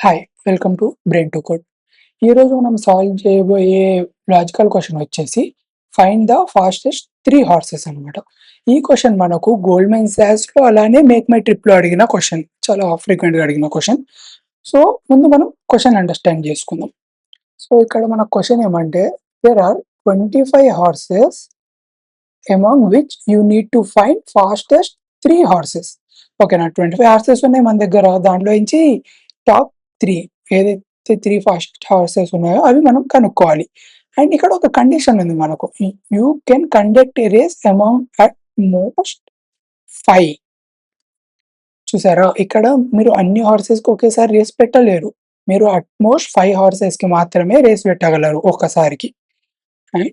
Hi! Welcome to brain to code. ఈరోజు మనం solve చేయబోయే లాజికల్ క్వెషన్ వచ్చేసి ఫైండ్ ద ఫాస్టెస్ట్ 3 హార్సెస్ అనమాట. ఈ క్వెషన్ మనకు గోల్డ్‌మెన్ సాక్స్‌లో అలానే మేక్ మై ట్రిప్‌లో అడిగిన క్వెషన్. చాలా ఫ్రీక్వెంట్‌గా అడిగిన క్వెషన్. సో, ముందు మనం క్వెషన్ అండర్‌స్టాండ్ చేసుకుందాం. సో, ఇక్కడ మన క్వెషన్ ఏమంటే there are 25 horses among which you need to find fastest 3 horses. ఓకేనా? 25 హార్సెస్ ఉన్నాయి మన దగ్గర. దాంట్లో నుంచి టాప్ 3 ఏదైతే 3 ఫాస్ట్ హార్సెస్ ఉన్నాయో అవి మనం కనుక్కోవాలి. అండ్ ఇక్కడ ఒక కండిషన్ ఉంది మనకు. You can conduct a race among at most 5. చూసారా? ఇక్కడ మీరు అన్ని హార్సెస్‌కి ఒకేసారి రేస్ పెట్టలేరు. మీరు అట్‌మోస్ట్ 5 హార్సెస్‌కి మాత్రమే రేస్ పెట్టగలరు ఒక్కసారికి. అండ్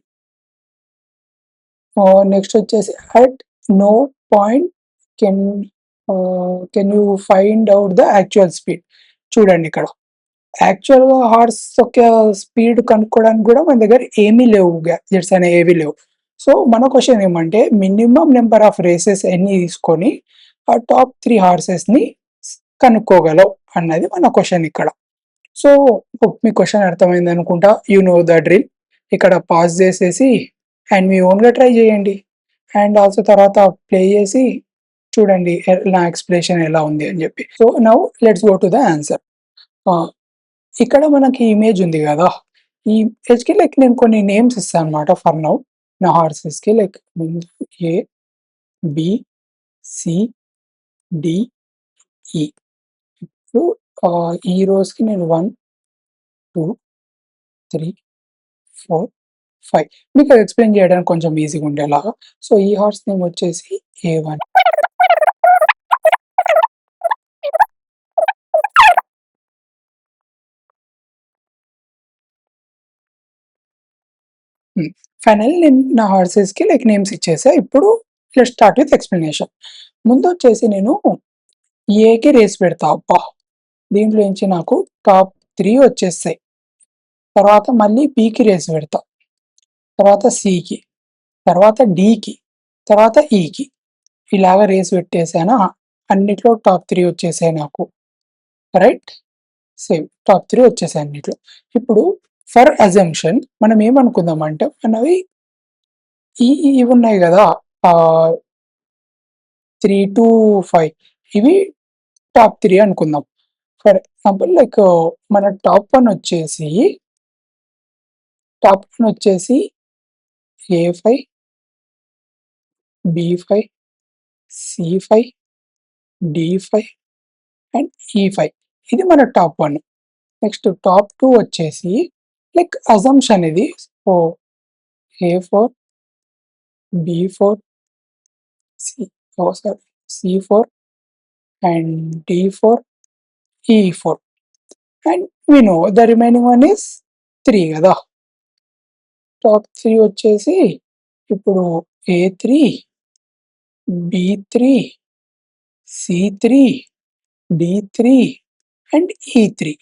నెక్స్ట్ వచ్చేసి at no point can can you find out the actual speed. చూడండి ఇక్కడ. యాక్చువల్‌గా హార్స్ యొక్క స్పీడ్ కనుక్కోవడానికి కూడా మన దగ్గర ఏమీ లేవు. గ్యాడ్జెట్స్ అనేవి లేవు. సో, మన క్వెషన్ ఏమంటే మినిమమ్ నంబర్ ఆఫ్ రేసెస్ ఎన్ని తీసుకొని ఆ టాప్ 3 హార్సెస్‌ని కనుక్కోగలవు అన్నది మన క్వెషన్ ఇక్కడ. సో, మీ క్వెషన్ అర్థమైందనుకుంటా. You know the drill. ఇక్కడ పాజ్ చేసేసి అండ్ మీ ఓన్‌గా ట్రై చేయండి. అండ్ ఆల్సో తర్వాత ప్లే చేసి చూడండి నా ఎక్స్‌ప్లనేషన్ ఎలా ఉంది అని చెప్పి. So, now let's go to the answer. ఇక్కడ మనకి ఇమేజ్ ఉంది గదా! ఈ ఇమేజ్‌కి లైక్ నేను కొన్ని నేమ్స్ ఇస్తా అనమాట ఫర్ నౌ. నా హార్సెస్‌కి లైక్ ముందు ఏ, బి, సి, డి, ఈ. ఇప్పుడు ఈ రోస్‌కి నేను 1, 2, 3, 4, 5 మీకు అది ఎక్స్‌ప్లెయిన్ చేయడానికి కొంచెం ఈజీగా ఉండేలాగా. సో, ఈ హార్స్ నేమ్ వచ్చేసి ఏ1. ఫైనల్లీ నేను నా హార్సెస్‌కి లైక్ నేమ్స్ ఇచ్చేసా. ఇప్పుడు లెట్స్ స్టార్ట్ విత్ ఎక్స్‌ప్లనేషన్. ముందొచ్చేసి నేను ఏకి రేస్ పెడతా. అబ్బా! దీంట్లో నుంచి నాకు టాప్ 3 వచ్చేస్తాయి. తర్వాత మళ్ళీ బికి రేస్ పెడతా. తర్వాత సికి, తర్వాత డికి, తర్వాత ఈకి. ఇలాగ రేస్ పెట్టేసానా అన్నిట్లో టాప్ 3 వచ్చేసాయి నాకు. రైట్? సేమ్ టాప్ 3 వచ్చేసాయి అన్నిట్లో. ఇప్పుడు ఫర్ అజంప్షన్ మనం ఏమనుకుందామంటే మనవి ఇవున్నాయి గదా! 3-5 ఇవి టాప్ 3 అనుకుందాం. ఫర్ ఎగ్జాంపుల్ లైక్ మన టాప్ 1 వచ్చేసి ఏ5, బి5, సి5, డి5 అండ్ ఈ5. ఇది మన టాప్ 1. నెక్స్ట్ టాప్ 2 వచ్చేసి లైక్ అజంప్షన్ ఇది. So, ఏ4, B four, C sorry సి4 and డి4, ఈ4 and we know the remaining one is 3 గదా! టాప్ 3 వచ్చేసి ఇప్పుడు ఏ3, బి3, సి3, డి3 అండ్ ఈ3.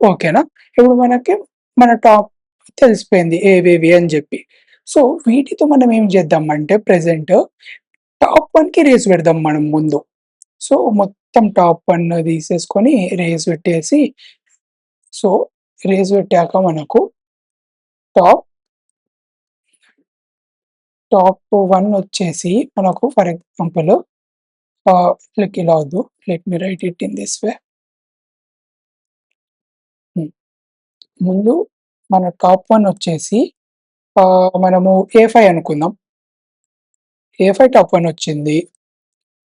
ఓకేనా? ఇప్పుడు మనకి మన టాప్ తెలిసిపోయింది ఏవేవి అని జెప్పి. సో, వీటితో మనం ఏం చేద్దామంటే ప్రెజెంట్ టాప్ 1కి రేస్ పెడదాం మనం ముందు. సో, మొత్తం టాప్ 1 తీసేసుకొని రేస్ పెట్టేసి సో, రేస్ పెట్టాక మనకు టాప్ టాప్ 1 వచ్చేసి మనకు ఫర్ ఎగ్జాంపుల్ లైక్ ఇలా వద్దు. Let me write it in this way. ముందు మన టాప్ 1 వచ్చేసి మనము ఏ5 అనుకుందాం. ఏ5 టాప్ 1 వచ్చింది.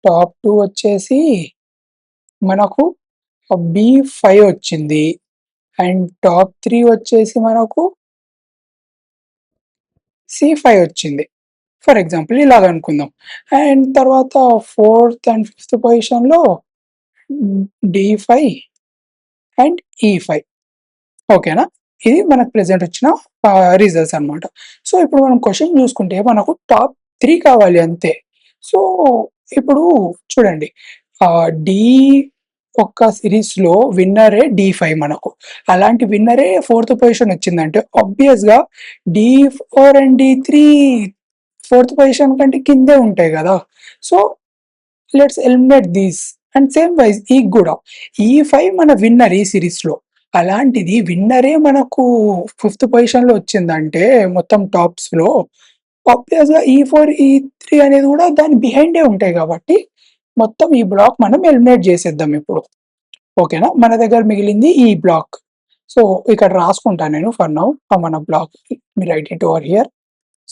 టాప్ 2 వచ్చేసి మనకు బి5 వచ్చింది. అండ్ టాప్ 3 వచ్చేసి మనకు సి5 వచ్చింది. ఫర్ ఎగ్జాంపుల్ ఇలాగ అనుకుందాం. అండ్ తర్వాత ఫోర్త్ అండ్ ఫిఫ్త్ పొజిషన్‌లో డి5 అండ్ ఈ5. ఓకేనా? ఇది మనకు ప్రెజెంట్ వచ్చిన రిజల్ట్స్ అన్నమాట. సో, ఇప్పుడు మనం క్వెషన్ చూసుకుంటే మనకు టాప్ 3 కావాలి అంతే. సో, ఇప్పుడు చూడండి డి ఒక్క సిరీస్‌లో విన్నరే డి5 మనకు. అలాంటి విన్నరే ఫోర్త్ పొజిషన్ వచ్చిందంటే ఆబ్వియస్‌గా డి4 అండ్ డి3 ఫోర్త్ పొజిషన్ కంటే కిందే ఉంటాయి గదా! So, let's eliminate these and same wise ఈ కూడా E5 మన విన్నర్ ఈ సిరీస్లో. అలాంటిది విన్నరే మనకు 5th పొజిషన్లో వచ్చిందంటే మొత్తం టాప్స్లో, ఆబ్వియస్గా E4 E3 అనేది కూడా దాని బిహైండే ఉంటాయి కాబట్టి మొత్తం ఈ బ్లాక్ మనం ఎలిమినేట్ చేసేద్దాం ఇప్పుడు. ఓకేనా, మన దగ్గర మిగిలింది ఈ బ్లాక్. సో ఇక్కడ రాసుకుంటాను నేను ఫర్ నౌ మన బ్లాక్. మీ write it over here.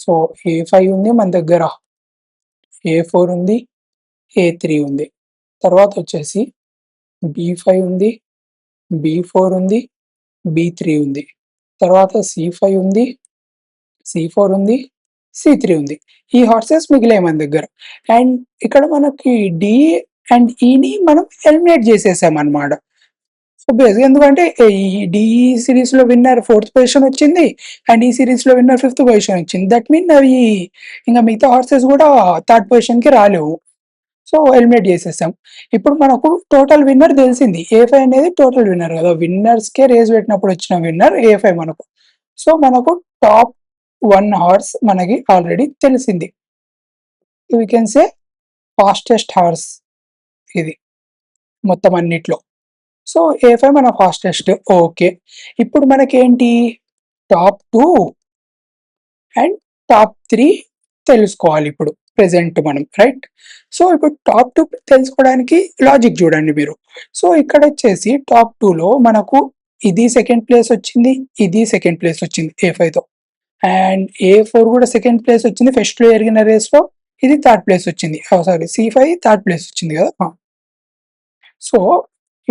So A5 ఉంది మన దగ్గర, A4 ఉంది, A3 ఉంది, తర్వాత వచ్చేసి B5 ఉంది, B4 ఉంది, B3 ఉంది, తర్వాత C5 ఉంది, C4 ఉంది, C3 ఉంది. ఈ హార్సెస్ మిగిలాయి మన దగ్గర. అండ్ ఇక్కడ మనకి డి అండ్ ఈని మనం ఎలిమినేట్ చేసేసాం అనమాట. సో బేసిక్ ఎందుకంటే ఈ డి సిరీస్లో విన్నర్ 4th పొజిషన్ వచ్చింది అండ్ ఈ సిరీస్లో విన్నర్ 5th పొజిషన్ వచ్చింది. దట్ మీన్ అవి ఇంకా మిగతా హార్సెస్ కూడా 3rd పొజిషన్కి రాలేవు. సో ఎలిమినేట్ చేసేసాం. ఇప్పుడు మనకు టోటల్ విన్నర్ తెలిసింది. A5 అనేది టోటల్ విన్నర్ కదా, విన్నర్స్కే రేస్ పెట్టినప్పుడు వచ్చిన విన్నర్ A5 మనకు. సో మనకు టాప్ 1 హార్స్ మనకి ఆల్రెడీ తెలిసింది. We can say fastest horse ఇది మొత్తం అన్నిట్లో. సో A5 మన ఫాస్టెస్ట్. ఓకే, ఇప్పుడు మనకేంటి టాప్ 2 అండ్ టాప్ 3 తెలుసుకోవాలి ఇప్పుడు ప్రెజెంట్ మనం, రైట్? సో ఇప్పుడు టాప్ 2 తెలుసుకోవడానికి లాజిక్ చూడండి మీరు. సో ఇక్కడ వచ్చేసి టాప్ 2లో మనకు ఇది సెకండ్ ప్లేస్ వచ్చింది, ఇది సెకండ్ ప్లేస్ వచ్చింది A5తో, అండ్ A4 కూడా సెకండ్ ప్లేస్ వచ్చింది ఫస్ట్లో జరిగిన రేస్లో, ఇది 3rd ప్లేస్ వచ్చింది. సారీ, C5 3rd ప్లేస్ వచ్చింది కదా. సో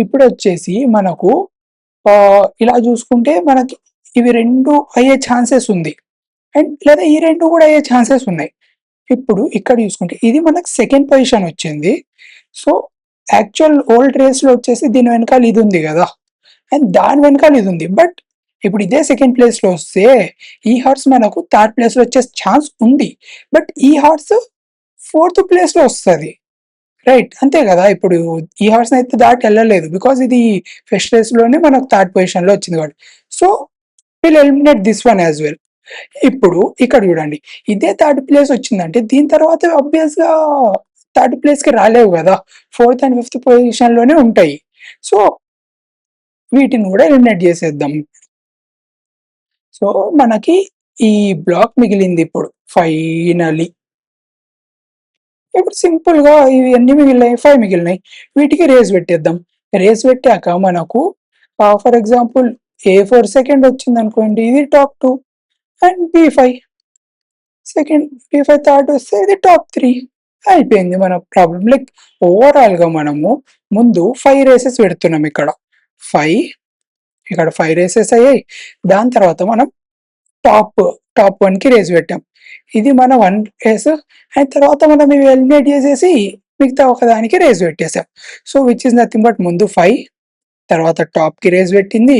ఇప్పుడు వచ్చేసి మనకు ఇలా చూసుకుంటే మనకి ఇవి 2 అయ్యే ఛాన్సెస్ ఉంది, అండ్ లేదా ఈ 2 కూడా అయ్యే ఛాన్సెస్ ఉన్నాయి. ఇప్పుడు ఇక్కడ చూసుకుంటే ఇది మనకు సెకండ్ పొజిషన్ వచ్చింది. సో యాక్చువల్ ఓల్డ్ రేస్లో వచ్చేసి దీని వెనకాల ఇది ఉంది కదా, అండ్ దాని వెనకాల ఇది ఉంది. బట్ ఇప్పుడు ఇదే సెకండ్ ప్లేస్లో వస్తే ఈ హార్స్ మనకు 3rd ప్లేస్లో వచ్చే ఛాన్స్ ఉంది, బట్ ఈ హార్స్ 4th ప్లేస్లో వస్తుంది, రైట్? అంతే కదా. ఇప్పుడు ఈ హార్స్ అయితే దాటి వెళ్ళలేదు బికాస్ ఇది ఫస్ట్ రేస్లోనే మనకు 3rd పొజిషన్లో వచ్చింది కాబట్టి. So will eliminate this one as well. ఇప్పుడు ఇక్కడ చూడండి, ఇదే 3rd ప్లేస్ వచ్చిందంటే దీని తర్వాత ఆబ్వియస్గా 3rd ప్లేస్కి రాలేవు కదా, 4th అండ్ 5th పొజిషన్లోనే ఉంటాయి. సో వీటిని కూడా ఎలిమినేట్ చేసేద్దాం. సో మనకి ఈ బ్లాక్ మిగిలింది ఇప్పుడు ఫైనలీ. ఇప్పుడు సింపుల్గా ఇవి అన్ని మిగిలినాయి, 5 మిగిలినాయి, వీటికి రేస్ పెట్టేద్దాం. రేస్ పెట్టాక మనకు ఫర్ ఎగ్జాంపుల్ A4 సెకండ్ వచ్చింది అనుకోండి, ఇది top 2, and B5 second, B5 third వస్తే ఇది టాప్ 3. అయిపోయింది మన ప్రాబ్లం. లైక్ ఓవరాల్గా మనము ముందు 5 రేసెస్ పెడుతున్నాం ఇక్కడ. 5 ఇక్కడ 5 రేసెస్ అయ్యాయి. దాని తర్వాత మనం టాప్ 1కి రేస్ పెట్టాం. ఇది మన 1 రేస్, అండ్ తర్వాత మనం ఇవి ఎలిమినేట్ చేసేసి మిగతా ఒకదానికి రేస్ పెట్టేసాం. So which is nothing but ముందు 5, తర్వాత టాప్కి రేస్ పెట్టింది,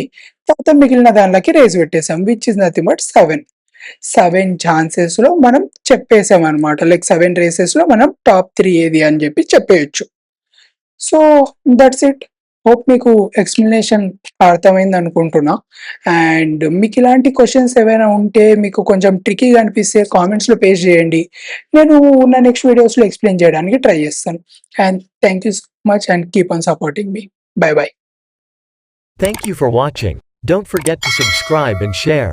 తర్వాత మిగిలిన దానిలోకి రేస్ పెట్టేసాం, విచ్ ఇస్ నథింగ్ బట్ 7 ఛాన్సెస్లో మనం చెప్పేసాం అనమాట. లైక్ 7 రేసెస్లో మనం టాప్ 3 ఏది అని చెప్పి చెప్పేయచ్చు. So that's it. హోప్ మీకు ఎక్స్ప్లెనేషన్ అర్థమైంది అనుకుంటున్నా. అండ్ మీకు ఇలాంటి క్వశ్చన్స్ ఏవైనా ఉంటే, మీకు కొంచెం ట్రికీగా అనిపిస్తే కామెంట్స్లో పేస్ట్ చేయండి. నేను నా నెక్స్ట్ వీడియోస్లో ఎక్స్ప్లెయిన్ చేయడానికి ట్రై చేస్తాను. And thank you so much and keep on supporting me. Bye bye. Thank you for watching. Don't forget to subscribe and share.